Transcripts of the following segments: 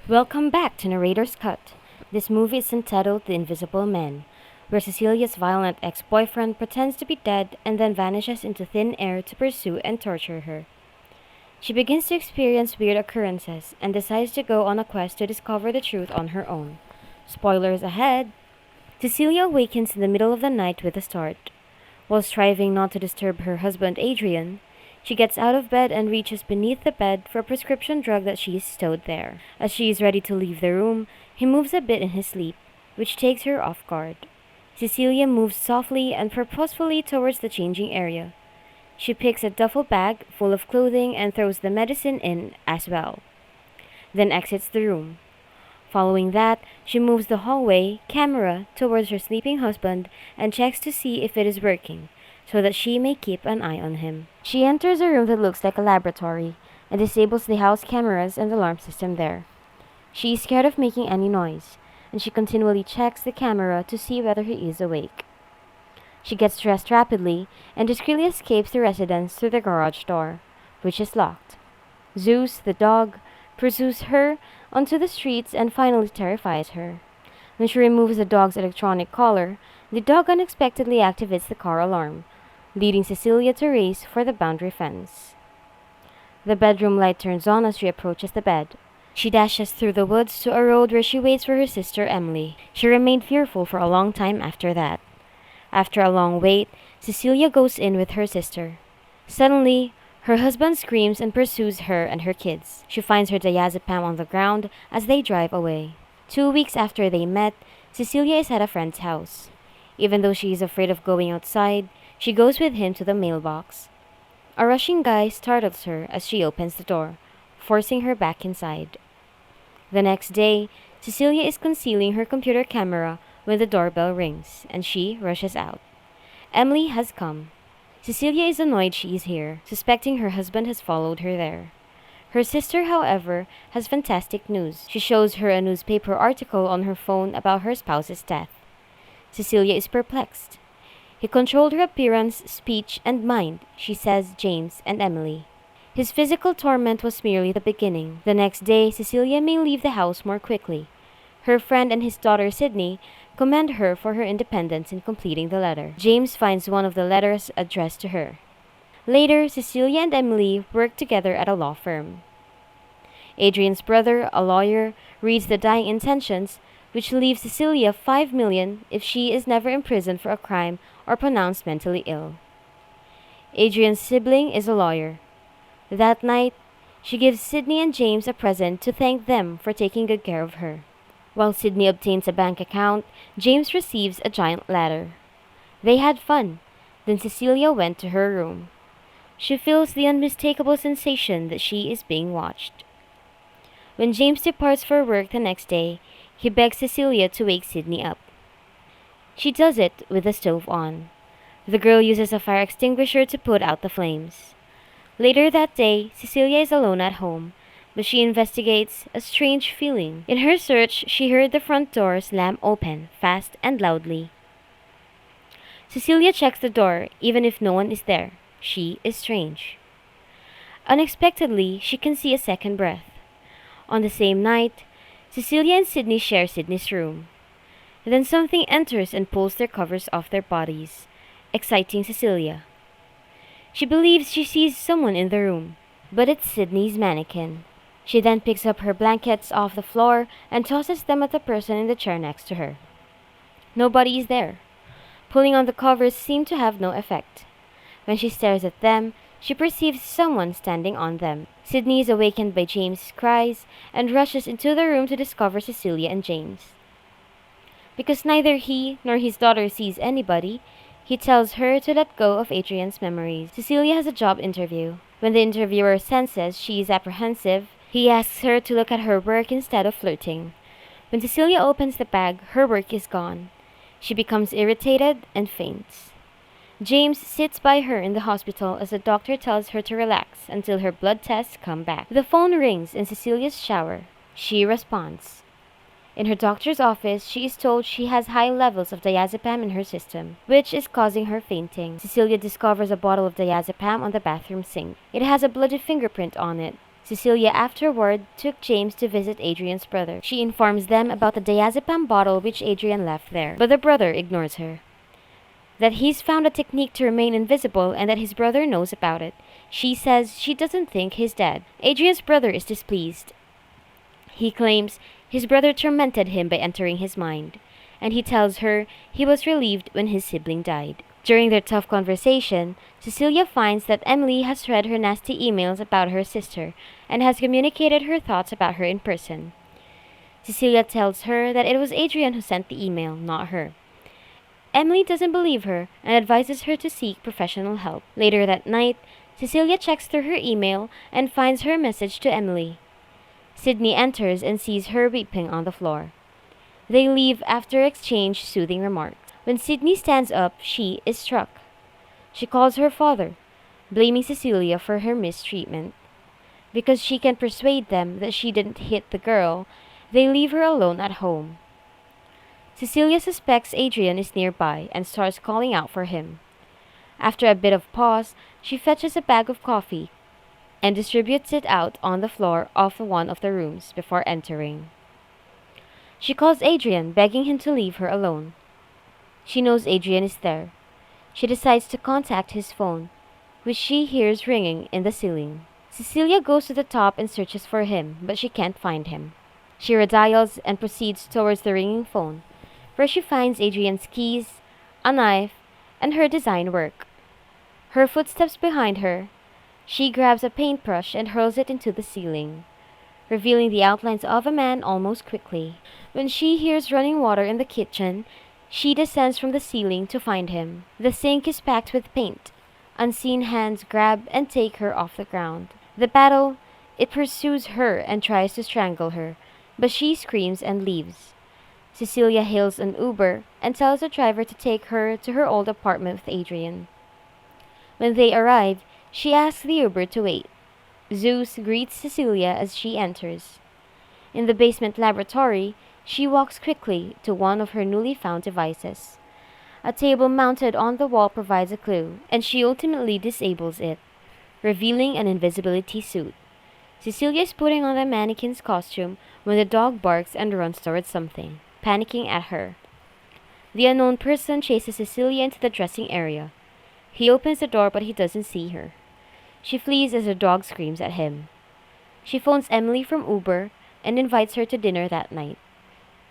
Welcome back to Narrator's Cut. This movie is entitled The Invisible Man, where Cecilia's violent ex-boyfriend pretends to be dead and then vanishes into thin air to pursue and torture her. She begins to experience weird occurrences and decides to go on a quest to discover the truth on her own. Spoilers ahead! Cecilia awakens in the middle of the night with a start. While striving not to disturb her husband Adrian, she gets out of bed and reaches beneath the bed for a prescription drug that she is stowed there. As she is ready to leave the room, he moves a bit in his sleep, which takes her off guard. Cecilia moves softly and purposefully towards the changing area. She picks a duffel bag full of clothing and throws the medicine in as well, then exits the room. Following that, she moves the hallway camera towards her sleeping husband and checks to see if it is working, so that she may keep an eye on him. She enters a room that looks like a laboratory and disables the house cameras and alarm system there. She is scared of making any noise, and she continually checks the camera to see whether he is awake. She gets dressed rapidly and discreetly escapes the residence through the garage door, which is locked. Zeus, the dog, pursues her onto the streets and finally terrifies her. When she removes the dog's electronic collar, the dog unexpectedly activates the car alarm, leading Cecilia to race for the boundary fence. The bedroom light turns on as she approaches the bed. She dashes through the woods to a road where she waits for her sister Emily. She remained fearful for a long time after that. After a long wait, Cecilia goes in with her sister. Suddenly, her husband screams and pursues her and her kids. She finds her diazepam on the ground as they drive away. 2 weeks after they met, Cecilia is at a friend's house. Even though she is afraid of going outside, she goes with him to the mailbox. A rushing guy startles her as she opens the door, forcing her back inside. The next day, Cecilia is concealing her computer camera when the doorbell rings, and she rushes out. Emily has come. Cecilia is annoyed she is here, suspecting her husband has followed her there. Her sister, however, has fantastic news. She shows her a newspaper article on her phone about her spouse's death. Cecilia is perplexed. He controlled her appearance, speech, and mind, she says James and Emily. His physical torment was merely the beginning. The next day, Cecilia may leave the house more quickly. Her friend and his daughter Sydney commend her for her independence in completing the letter. James finds one of the letters addressed to her. Later, Cecilia and Emily work together at a law firm. Adrian's brother, a lawyer, reads the dying intentions, which leaves Cecilia 5 million if she is never imprisoned for a crime or pronounced mentally ill. Adrian's sibling is a lawyer. That night, she gives Sydney and James a present to thank them for taking good care of her. While Sydney obtains a bank account, James receives a giant ladder. They had fun. Then Cecilia went to her room. She feels the unmistakable sensation that she is being watched. When James departs for work the next day, he begs Cecilia to wake Sydney up. She does it with the stove on. The girl uses a fire extinguisher to put out the flames. Later that day, Cecilia is alone at home, but she investigates a strange feeling. In her search, she heard the front door slam open, fast and loudly. Cecilia checks the door, even if no one is there. She is strange. Unexpectedly, she can see a second breath. On the same night, Cecilia and Sydney share Sydney's room. Then something enters and pulls their covers off their bodies, exciting Cecilia. She believes she sees someone in the room, but it's Sydney's mannequin. She then picks up her blankets off the floor and tosses them at the person in the chair next to her. Nobody is there. Pulling on the covers seemed to have no effect. When she stares at them, she perceives someone standing on them. Sydney is awakened by James' cries and rushes into the room to discover Cecilia and James. Because neither he nor his daughter sees anybody, he tells her to let go of Adrian's memories. Cecilia has a job interview. When the interviewer senses she is apprehensive, he asks her to look at her work instead of flirting. When Cecilia opens the bag, her work is gone. She becomes irritated and faints. James sits by her in the hospital as the doctor tells her to relax until her blood tests come back. The phone rings in Cecilia's shower. She responds. In her doctor's office, she is told she has high levels of diazepam in her system, which is causing her fainting. Cecilia discovers a bottle of diazepam on the bathroom sink. It has a bloody fingerprint on it. Cecilia afterward took James to visit Adrian's brother. She informs them about the diazepam bottle which Adrian left there, but the brother ignores her. That he's found a technique to remain invisible and that his brother knows about it. She says she doesn't think he's dead. Adrian's brother is displeased. He claims his brother tormented him by entering his mind, and he tells her he was relieved when his sibling died. During their tough conversation, Cecilia finds that Emily has read her nasty emails about her sister and has communicated her thoughts about her in person. Cecilia tells her that it was Adrian who sent the email, not her. Emily doesn't believe her and advises her to seek professional help. Later that night, Cecilia checks through her email and finds her message to Emily. Sydney enters and sees her weeping on the floor. They leave after exchange soothing remarks. When Sydney stands up, she is struck. She calls her father, blaming Cecilia for her mistreatment. Because she can persuade them that she didn't hit the girl, they leave her alone at home. Cecilia suspects Adrian is nearby and starts calling out for him. After a bit of pause, she fetches a bag of coffee and distributes it out on the floor of one of the rooms before entering. She calls Adrian, begging him to leave her alone. She knows Adrian is there. She decides to contact his phone, which she hears ringing in the ceiling. Cecilia goes to the top and searches for him, but she can't find him. She redials and proceeds towards the ringing phone, where she finds Adrian's keys, a knife, and her design work. Her footsteps behind her, she grabs a paintbrush and hurls it into the ceiling, revealing the outlines of a man almost quickly. When she hears running water in the kitchen, she descends from the ceiling to find him. The sink is packed with paint. Unseen hands grab and take her off the ground. The battle, it pursues her and tries to strangle her, but she screams and leaves. Cecilia hails an Uber and tells the driver to take her to her old apartment with Adrian. When they arrive, she asks the Uber to wait. Zeus greets Cecilia as she enters. In the basement laboratory, she walks quickly to one of her newly found devices. A table mounted on the wall provides a clue, and she ultimately disables it, revealing an invisibility suit. Cecilia is putting on the mannequin's costume when the dog barks and runs towards something, panicking at her. The unknown person chases Cecilia into the dressing area. He opens the door but he doesn't see her. She flees as the dog screams at him. She phones Emily from Uber and invites her to dinner that night.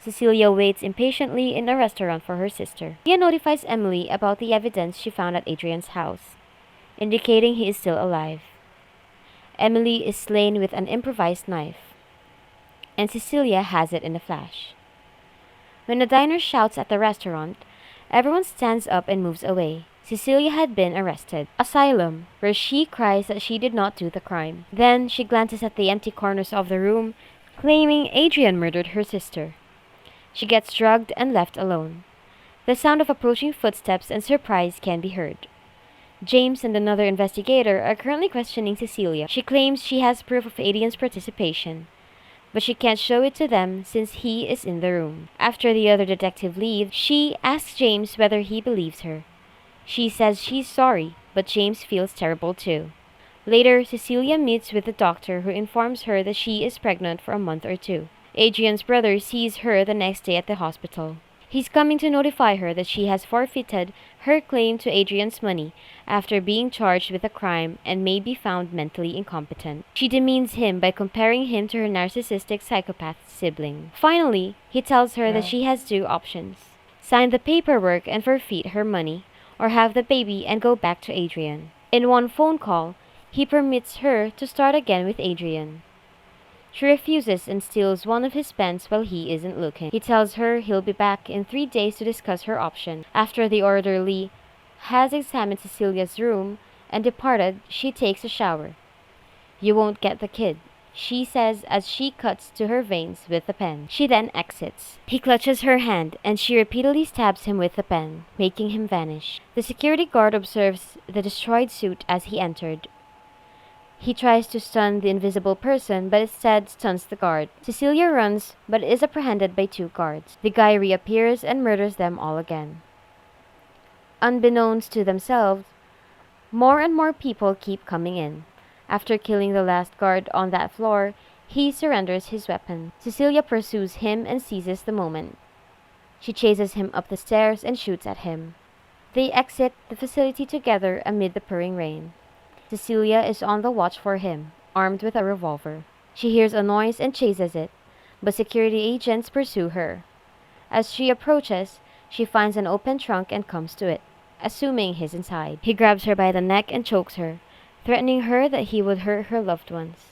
Cecilia waits impatiently in a restaurant for her sister. Cecilia notifies Emily about the evidence she found at Adrian's house, indicating he is still alive. Emily is slain with an improvised knife, and Cecilia has it in a flash. When the diner shouts at the restaurant, everyone stands up and moves away. Cecilia had been arrested. Asylum, where she cries that she did not do the crime. Then she glances at the empty corners of the room, claiming Adrian murdered her sister. She gets drugged and left alone. The sound of approaching footsteps and surprise can be heard. James and another investigator are currently questioning Cecilia. She claims she has proof of Adrian's participation, but she can't show it to them since he is in the room. After the other detective leaves, she asks James whether he believes her. She says she's sorry, but James feels terrible too. Later, Cecilia meets with the doctor who informs her that she is pregnant for a month or two. Adrian's brother sees her the next day at the hospital. He's coming to notify her that she has forfeited her claim to Adrian's money after being charged with a crime and may be found mentally incompetent. She demeans him by comparing him to her narcissistic psychopath sibling. Finally, he tells her that she has two options: sign the paperwork and forfeit her money, or have the baby and go back to Adrian. In one phone call, he permits her to start again with Adrian. She refuses and steals one of his pens while he isn't looking. He tells her he'll be back in 3 days to discuss her option. After the orderly has examined Cecilia's room and departed, she takes a shower. "You won't get the kid," she says as she cuts to her veins with the pen. She then exits. He clutches her hand and she repeatedly stabs him with the pen, making him vanish. The security guard observes the destroyed suit as he entered. He tries to stun the invisible person, but instead stuns the guard. Cecilia runs, but is apprehended by 2 guards. The guy reappears and murders them all again. Unbeknownst to themselves, more and more people keep coming in. After killing the last guard on that floor, he surrenders his weapon. Cecilia pursues him and seizes the moment. She chases him up the stairs and shoots at him. They exit the facility together amid the pouring rain. Cecilia is on the watch for him, armed with a revolver. She hears a noise and chases it, but security agents pursue her. As she approaches, she finds an open trunk and comes to it, assuming he's inside. He grabs her by the neck and chokes her, threatening her that he would hurt her loved ones,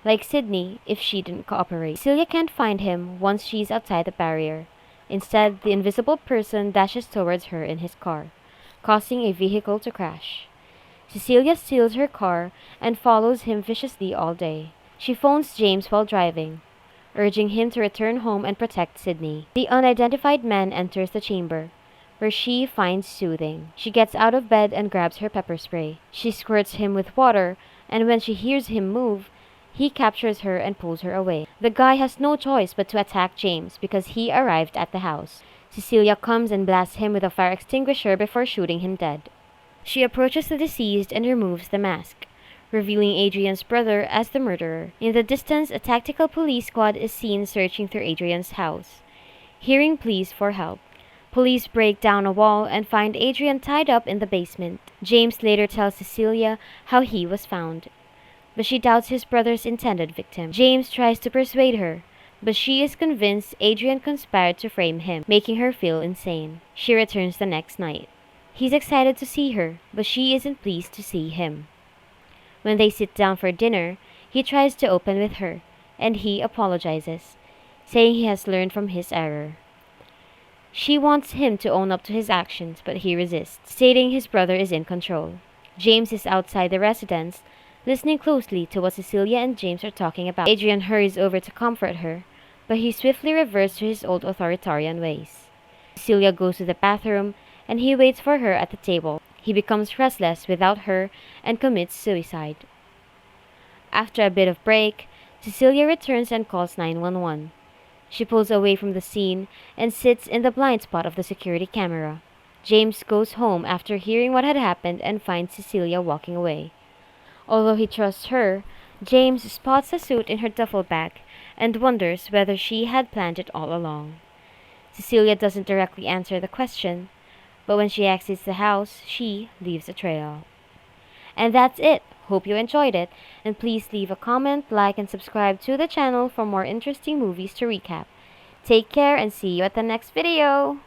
like Sydney if she didn't cooperate. Cecilia can't find him once she's outside the barrier. Instead, the invisible person dashes towards her in his car, causing a vehicle to crash. Cecilia steals her car and follows him viciously all day. She phones James while driving, urging him to return home and protect Sydney. The unidentified man enters the chamber, where she finds soothing. She gets out of bed and grabs her pepper spray. She squirts him with water, and when she hears him move, he captures her and pulls her away. The guy has no choice but to attack James because he arrived at the house. Cecilia comes and blasts him with a fire extinguisher before shooting him dead. She approaches the deceased and removes the mask, revealing Adrian's brother as the murderer. In the distance, a tactical police squad is seen searching through Adrian's house, hearing pleas for help. Police break down a wall and find Adrian tied up in the basement. James later tells Cecilia how he was found, but she doubts his brother's intended victim. James tries to persuade her, but she is convinced Adrian conspired to frame him, making her feel insane. She returns the next night. He's excited to see her, but she isn't pleased to see him. When they sit down for dinner, he tries to open with her, and he apologizes, saying he has learned from his error. She wants him to own up to his actions, but he resists, stating his brother is in control. James is outside the residence, listening closely to what Cecilia and James are talking about. Adrian hurries over to comfort her, but he swiftly reverts to his old authoritarian ways. Cecilia goes to the bathroom, and he waits for her at the table. He becomes restless without her and commits suicide. After a bit of break, Cecilia returns and calls 911. She pulls away from the scene and sits in the blind spot of the security camera. James goes home after hearing what had happened and finds Cecilia walking away. Although he trusts her, James spots a suit in her duffel bag and wonders whether she had planned it all along. Cecilia doesn't directly answer the question, but when she exits the house, she leaves a trail. And that's it. Hope you enjoyed it, and please leave a comment, like, and subscribe to the channel for more interesting movies to recap. Take care and see you at the next video!